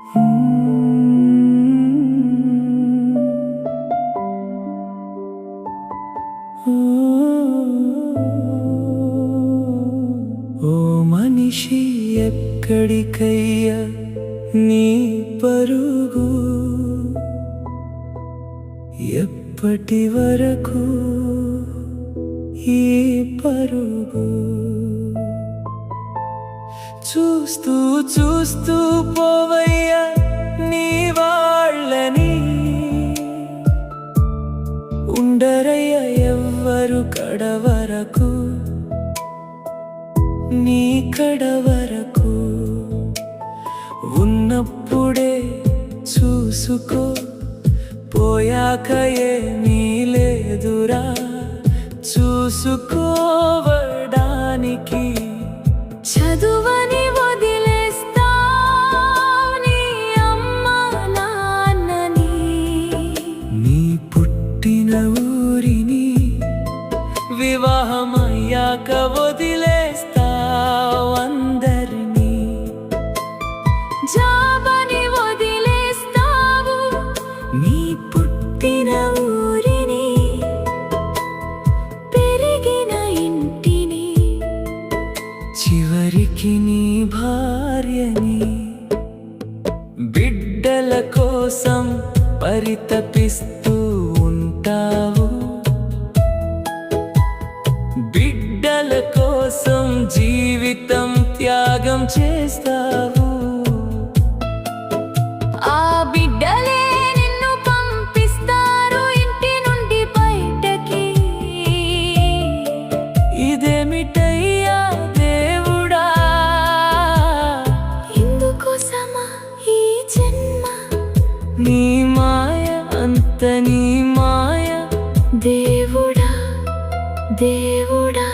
ఓ మనిషి ఎక్కడికయ్యా నీ పరుగు, ఎప్పటి వరకు ఈ పరుగు? చూస్తూ చూస్తూ పోవయ్యా నీ వాళ్ళని, ఉండరయ్య ఎవ్వరు కడవరకు, నీ కడవరకు. ఉన్నప్పుడే చూసుకో, పోయాక ఏమీ లేదురా చూసుకోవడానికి. చదువని వదిలేస్తావ్ నీ అమ్మ నాన్నని, నీ పుట్టిన ఊరిని వివాహమయ్యాక వదిలేస్తావ్ అందరినీ. జాబని వదిలేస్తావు నీ పుట్టిన ఊరిని, పెరిగిన ఇంటిని, చివరికి నీ భార్యని. బిడ్డల కోసం పరితపిస్తూ ఉంటావు, బిడ్డల కోసం జీవితం త్యాగం చేస్తావు. ఆ బిడ్డలే నిన్ను పంపిస్తారు ఇంటి నుండి బయటకి. ఇదేమిటయ్యా దేవుడా, ఇందుకోసమా ఈ జన్మ? నీ మాయ అంత నీ మాయ. దేవుడా దేవుడా